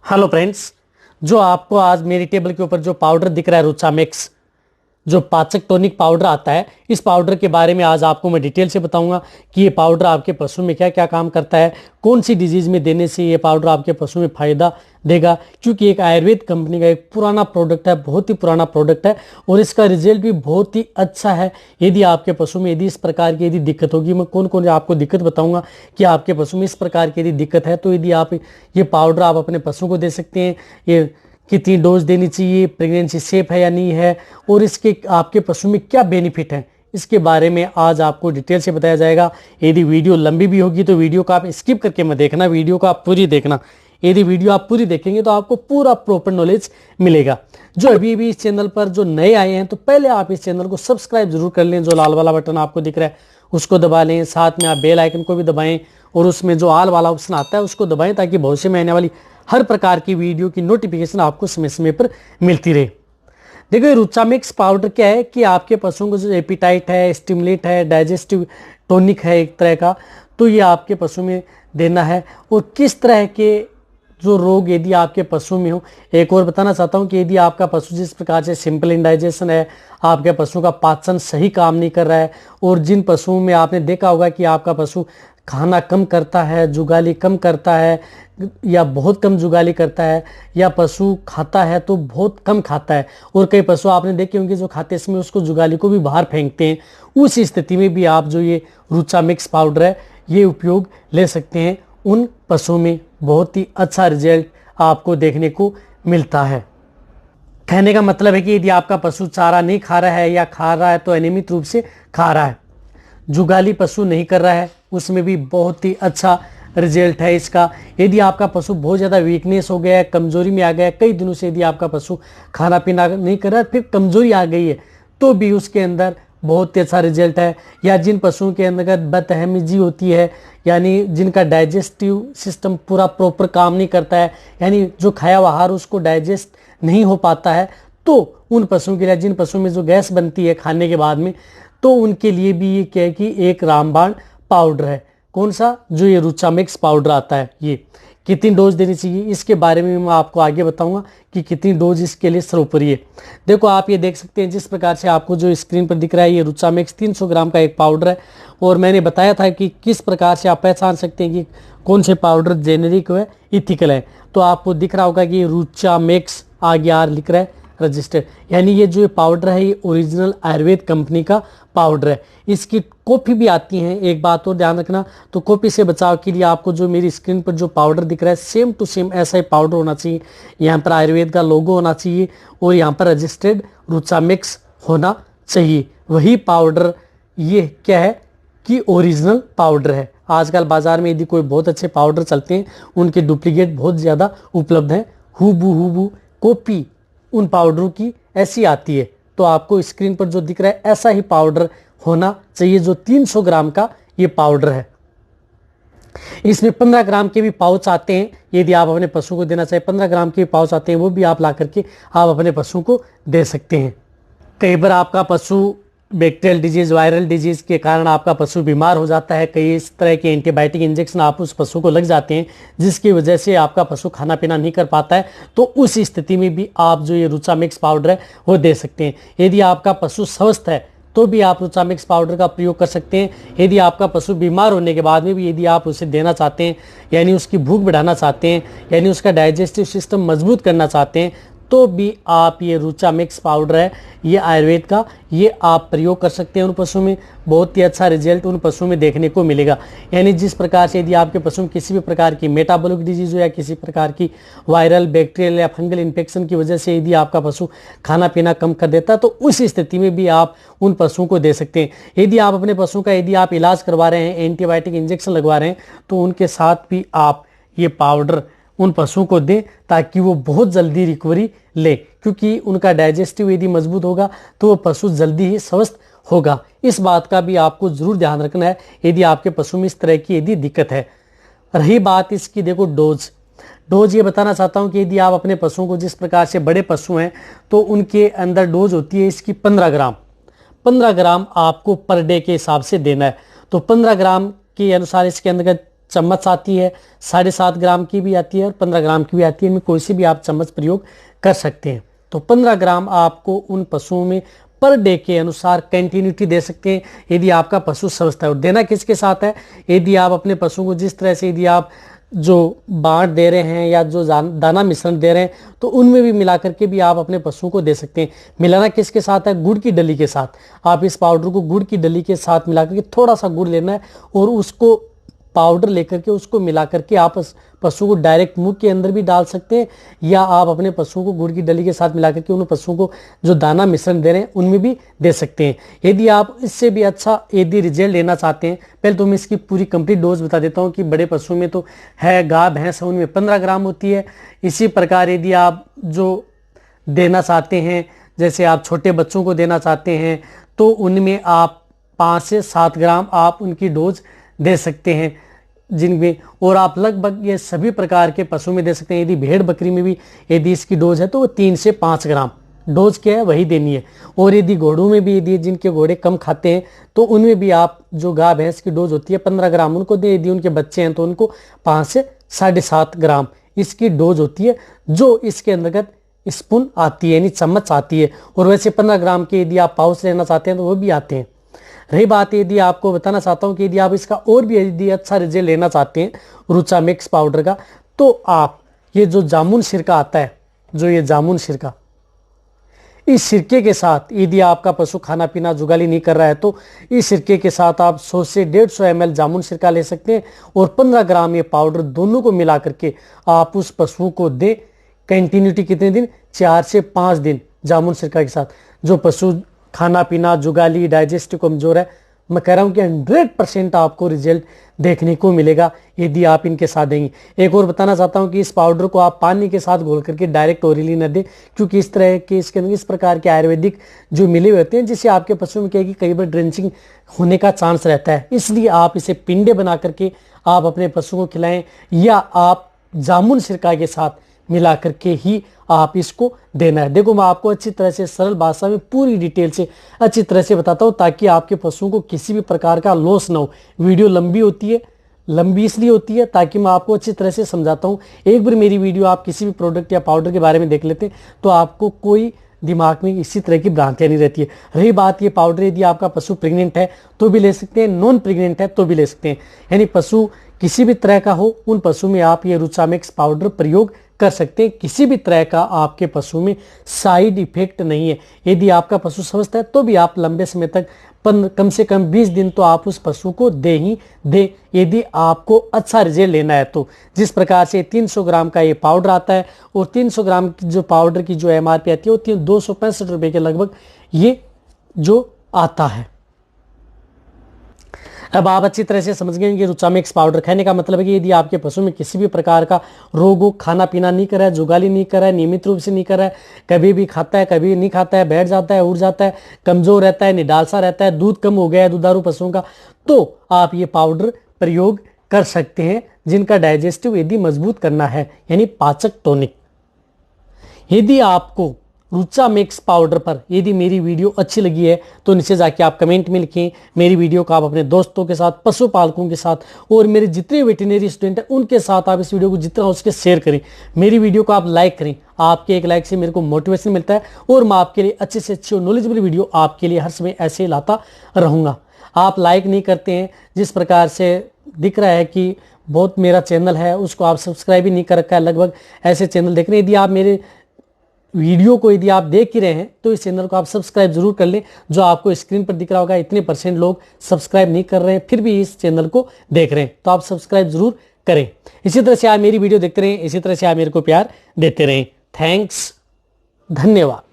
Hello friends, जो आपको आज मेरी टेबल के ऊपर जो पाउडर दिख रहा है रुचा मिक्स, जो पाचक टॉनिक पाउडर आता है, इस पाउडर के बारे में आज आपको मैं डिटेल से बताऊंगा कि ये पाउडर आपके पशु में क्या क्या काम करता है, कौन सी डिजीज में देने से ये पाउडर आपके पशु में फायदा देगा। क्योंकि एक आयुर्वेद कंपनी का एक पुराना प्रोडक्ट है, बहुत ही पुराना प्रोडक्ट है और इसका रिजल्ट भी बहुत ही अच्छा है। यदि आपके पशु में यदि इस प्रकार की यदि दिक्कत होगी, मैं कौन कौन आपको दिक्कत बताऊंगा कि आपके पशु में इस प्रकार की यदि दिक्कत है, तो यदि आप ये पाउडर आप अपने पशु को दे सकते हैं। ये कितनी डोज देनी चाहिए, प्रेगनेंसी सेफ है या नहीं है, और इसके आपके पशु में क्या बेनिफिट है, इसके बारे में आज आपको डिटेल से बताया जाएगा। यदि वीडियो लंबी भी होगी तो वीडियो को आप स्किप करके मत देखना, वीडियो को आप पूरी देखना। यदि वीडियो आप पूरी देखेंगे तो आपको पूरा प्रॉपर नॉलेज मिलेगा। जो अभी भी इस चैनल पर जो नए आए हैं तो पहले आप इस चैनल को सब्सक्राइब जरूर कर लें। जो लाल वाला बटन आपको दिख रहा है उसको दबा लें, साथ में आप बेल आइकन को भी दबाएं और उसमें जो ऑल वाला ऑप्शन आता है उसको दबाएं, ताकि भविष्य में आने वाली हर प्रकार की वीडियो की नोटिफिकेशन आपको समय समय पर मिलती रहे। देखो, ये रुचा मिक्स पाउडर क्या है कि आपके पशुओं को जो एपिटाइट है, स्टिमुलेट है, डाइजेस्टिव टॉनिक है एक तरह का, तो ये आपके पशु में देना है। और किस तरह के जो रोग यदि आपके पशु में हो, एक और बताना चाहता हूं कि यदि आपका पशु जिस प्रकार से सिंपल इंडाइजेशन है, आपके पशु का पाचन सही काम नहीं कर रहा है, और जिन पशुओं में आपने देखा होगा कि आपका पशु खाना कम करता है, जुगाली कम करता है या बहुत कम जुगाली करता है, या पशु खाता है तो बहुत कम खाता है, और कई पशु आपने देखे होंगे जो खाते समय उसको जुगाली को भी बाहर फेंकते हैं, उस स्थिति में भी आप जो ये रुचा मिक्स पाउडर है ये उपयोग ले सकते हैं। उन पशुओं में बहुत ही अच्छा रिजल्ट आपको देखने को मिलता है। कहने का मतलब है कि यदि आपका पशु चारा नहीं खा रहा है या खा रहा है तो अनियमित रूप से खा रहा है, जुगाली पशु नहीं कर रहा है, उसमें भी बहुत ही अच्छा रिजल्ट है इसका। यदि आपका पशु बहुत ज़्यादा वीकनेस हो गया है, कमजोरी में आ गया है, कई दिनों से यदि आपका पशु खाना पीना नहीं कर रहा है, फिर कमजोरी आ गई है, तो भी उसके अंदर बहुत ही अच्छा रिजल्ट है। या जिन पशुओं के अंदर बदहमीजी होती है, यानी जिनका डाइजेस्टिव सिस्टम पूरा प्रॉपर काम नहीं करता है, यानी जो खाया हुआ आहार उसको डाइजेस्ट नहीं हो पाता है, तो उन पशुओं के लिए, जिन पशुओं में जो गैस बनती है खाने के बाद में, तो उनके लिए भी ये क्या है कि एक रामबाण पाउडर है। कौन सा? जो ये रुचा मिक्स पाउडर आता है। ये कितनी डोज देनी चाहिए इसके बारे में मैं आपको आगे बताऊंगा कि कितनी डोज इसके लिए सर्वोपरि है। देखो, आप ये देख सकते हैं जिस प्रकार से आपको जो स्क्रीन पर दिख रहा है, ये रुचा मिक्स 300 ग्राम का एक पाउडर है। और मैंने बताया था कि किस प्रकार से आप पहचान सकते हैं कि कौन से पाउडर जेनेरिक है, इथिकल है। तो आपको दिख रहा होगा कि रुचा मिक्स आगे आर लिख रहा है रजिस्टर्ड, यानी ये जो पाउडर है ये ओरिजिनल आयुर्वेद कंपनी का पाउडर है। इसकी कॉपी भी आती है। एक बात और ध्यान रखना, तो कॉपी से बचाव के लिए आपको जो मेरी स्क्रीन पर जो पाउडर दिख रहा है सेम टू सेम ऐसा ही पाउडर होना चाहिए। यहाँ पर आयुर्वेद का लोगो होना चाहिए और यहाँ पर रजिस्टर्ड रुचा मिक्स होना चाहिए। वही पाउडर ये क्या है कि ओरिजिनल पाउडर है। आजकल बाजार में यदि कोई बहुत अच्छे पाउडर चलते हैं, उनके डुप्लीकेट बहुत ज़्यादा उपलब्ध हैं। हूबू कॉपी उन पाउडरों की ऐसी आती है। तो आपको स्क्रीन पर जो दिख रहा है ऐसा ही पाउडर होना चाहिए, जो 300 ग्राम का ये पाउडर है। इसमें 15 ग्राम के भी पाउच आते हैं, यदि आप अपने पशु को देना चाहे 15 ग्राम के भी पाउच आते हैं, वो भी आप ला करके आप अपने पशु को दे सकते हैं। कई बार आपका पशु बैक्टीरियल डिजीज, वायरल डिजीज के कारण आपका पशु बीमार हो जाता है, कई इस तरह के एंटीबायोटिक इंजेक्शन आप उस पशु को लग जाते हैं, जिसकी वजह से आपका पशु खाना पीना नहीं कर पाता है, तो उस स्थिति में भी आप जो ये रुचा मिक्स पाउडर है वो दे सकते हैं। यदि आपका पशु स्वस्थ है तो भी आप रुचा मिक्स पाउडर का प्रयोग कर सकते हैं। यदि आपका पशु बीमार होने के बाद में भी यदि आप उसे देना चाहते हैं, यानी उसकी भूख बढ़ाना चाहते हैं, यानी उसका डाइजेस्टिव सिस्टम मजबूत करना चाहते हैं, तो भी आप ये रुचा मिक्स पाउडर है ये आयुर्वेद का, ये आप प्रयोग कर सकते हैं उन पशुओं में। बहुत ही अच्छा रिजल्ट उन पशुओं में देखने को मिलेगा। यानी जिस प्रकार से यदि आपके पशु में किसी भी प्रकार की मेटाबॉलिक डिजीज हो या किसी प्रकार की वायरल, बैक्टीरियल या फंगल इन्फेक्शन की वजह से यदि आपका पशु खाना पीना कम कर देता है, तो उस स्थिति में भी आप उन पशुओं को दे सकते हैं। यदि आप अपने पशु का यदि आप इलाज करवा रहे हैं, एंटीबायोटिक इंजेक्शन लगवा रहे हैं, तो उनके साथ भी आप ये पाउडर उन पशुओं को दें, ताकि वो बहुत जल्दी रिकवरी ले। क्योंकि उनका डाइजेस्टिव यदि मजबूत होगा तो वो पशु जल्दी ही स्वस्थ होगा। इस बात का भी आपको जरूर ध्यान रखना है यदि आपके पशु में इस तरह की यदि दिक्कत है। रही बात इसकी, देखो डोज ये बताना चाहता हूं कि यदि आप अपने पशुओं को, जिस प्रकार से बड़े पशु हैं तो उनके अंदर डोज होती है इसकी 15 ग्राम आपको पर डे के हिसाब से देना है। तो 15 ग्राम के अनुसार इसके अंदर चम्मच आती है, 7.5 ग्राम की भी आती है और 15 ग्राम की भी आती है। इनमें कोई सी भी आप चम्मच प्रयोग कर सकते हैं। तो 15 ग्राम आपको उन पशुओं में पर डे के अनुसार कंटिन्यूटी दे सकते हैं यदि आपका पशु स्वस्थ है। और देना किसके साथ है, यदि आप अपने पशु को जिस तरह से यदि आप जो बांट दे रहे हैं या जो दाना मिश्रण दे रहे हैं तो उनमें भी मिला करके भी आप अपने पशुओं को दे सकते हैं। मिलाना किसके साथ है, गुड़ की डली के साथ। आप इस पाउडर को गुड़ की डली के साथ मिला करके, थोड़ा सा गुड़ लेना है और उसको पाउडर लेकर के उसको मिला करके आप पशु को डायरेक्ट मुंह के अंदर भी डाल सकते हैं, या आप अपने पशुओं को गुड़ की डली के साथ मिला करके उन पशुओं को जो दाना मिश्रण दे रहे हैं उनमें भी दे सकते हैं। यदि आप इससे भी अच्छा यदि रिजल्ट लेना चाहते हैं, पहले तो मैं इसकी पूरी कंप्लीट डोज बता देता हूं कि बड़े पशु में तो है, गाय भैंस है, उनमें 15 ग्राम होती है। इसी प्रकार यदि आप जो देना चाहते हैं, जैसे आप छोटे बच्चों को देना चाहते हैं तो उनमें आप 5 से 7 ग्राम आप उनकी डोज दे सकते हैं जिनमें, और आप लगभग ये सभी प्रकार के पशु में दे सकते हैं। यदि भेड़ बकरी में भी यदि इसकी डोज है तो वो 3 से 5 ग्राम डोज क्या है वही देनी है। और यदि घोड़ों में भी, यदि जिनके घोड़े कम खाते हैं तो उनमें भी आप जो गाय भैंस की डोज होती है 15 ग्राम उनको दे। यदि उनके बच्चे हैं तो उनको 5 से 7.5 ग्राम इसकी डोज होती है, जो इसके अंतर्गत स्पून आती है यानी चम्मच आती है। और वैसे 15 ग्राम के यदि आप पाउच लेना चाहते हैं तो वो भी आते हैं। रही बात यदि आपको बताना चाहता हूं कि यदि आप इसका और भी यदि अच्छा रिजल्ट लेना चाहते हैं रुचा मिक्स पाउडर का, तो आप ये जो जामुन सिरका आता है, जो ये जामुन सिरका, इस सिरके के साथ यदि आपका पशु खाना पीना जुगाली नहीं कर रहा है तो इस सिरके के साथ आप 100 से 150 ml जामुन सिरका ले सकते हैं और 15 ग्राम ये पाउडर दोनों को मिला करके आप उस पशु को दें। कंटिन्यूटी कितने दिन, 4 से 5 दिन जामुन सिरका के साथ। जो पशु खाना पीना जुगाली डाइजेस्टिव कमजोर है, मैं कह रहा हूं कि 100% आपको रिजल्ट देखने को मिलेगा यदि आप इनके साथ देंगे। एक और बताना चाहता हूं कि इस पाउडर को आप पानी के साथ घोल करके डायरेक्ट ओरली न दें, क्योंकि इस तरह के इसके अंदर इस प्रकार के आयुर्वेदिक जो मिले हुए होते हैं जिससे आपके पशु में क्या है कि कई बार ड्रेंचिंग होने का चांस रहता है। इसलिए आप इसे पिंडे बना करके आप अपने पशु को खिलाएं, या आप जामुन सिरका के साथ मिला करके ही आप इसको देना है। देखो मैं आपको अच्छी तरह से सरल भाषा में पूरी डिटेल से अच्छी तरह से बताता हूं ताकि आपके पशुओं को किसी भी प्रकार का लॉस ना हो। वीडियो लंबी होती है, लंबी इसलिए होती है ताकि मैं आपको अच्छी तरह से समझाता हूं। एक बार मेरी वीडियो आप किसी भी प्रोडक्ट या पाउडर के बारे में देख लेते हैं तो आपको कोई दिमाग में इसी तरह की भ्रांतियां नहीं रहती है। रही बात ये पाउडर यदि आपका पशु प्रेग्नेंट है तो भी ले सकते हैं, नॉन प्रेग्नेंट है तो भी ले सकते हैं, यानी पशु किसी भी तरह का हो उन पशु में आप ये रुचा मिक्स पाउडर प्रयोग कर सकते हैं। किसी भी तरह का आपके पशु में साइड इफेक्ट नहीं है। यदि आपका पशु स्वस्थ है तो भी आप लंबे समय तक कम से कम 20 दिन तो आप उस पशु को दे ही दे, यदि आपको अच्छा रिजल्ट लेना है तो। जिस प्रकार से 300 ग्राम का ये पाउडर आता है और 300 ग्राम की जो पाउडर की जो MRP आती है वो 265 रुपए के लगभग ये जो आता है। अब आप अच्छी तरह से समझ गए कि रुचा मिक्स पाउडर खाने का मतलब है कि यदि आपके पशु में किसी भी प्रकार का रोग हो, खाना पीना नहीं कर रहा है, जुगाली नहीं कर रहा है, नियमित रूप से नहीं कर रहा है, कभी भी खाता है कभी नहीं खाता है, बैठ जाता है उठ जाता है, कमजोर रहता है, निडालसा रहता है, दूध कम हो गया है दुधारू पशुओं का, तो आप ये पाउडर प्रयोग कर सकते हैं जिनका डाइजेस्टिव यदि मजबूत करना है यानी पाचक टॉनिक। यदि आपको रुचा मिक्स पाउडर पर यदि मेरी वीडियो अच्छी लगी है तो नीचे जाके आप कमेंट में लिखें। मेरी वीडियो को आप अपने दोस्तों के साथ, पशुपालकों के साथ और मेरे जितने वेटरनरी स्टूडेंट हैं उनके साथ आप इस वीडियो को जितना हो सके शेयर करें। मेरी वीडियो को आप लाइक करें, आपके एक लाइक से मेरे को मोटिवेशन मिलता है और मैं आपके लिए अच्छे से अच्छी और नॉलेजेबल वीडियो आपके लिए हर समय ऐसे लाता रहूँगा। आप लाइक नहीं करते हैं, जिस प्रकार से दिख रहा है कि बहुत मेरा चैनल है उसको आप सब्सक्राइब ही नहीं कर रखा है, लगभग ऐसे चैनल देख रहे हैं। यदि आप मेरे वीडियो को यदि आप देख ही रहे हैं तो इस चैनल को आप सब्सक्राइब जरूर कर लें। जो आपको स्क्रीन पर दिख रहा होगा इतने % लोग सब्सक्राइब नहीं कर रहे हैं फिर भी इस चैनल को देख रहे हैं, तो आप सब्सक्राइब जरूर करें। इसी तरह से आप मेरी वीडियो देखते रहें, इसी तरह से आप मेरे को प्यार देते रहें। थैंक्स, धन्यवाद।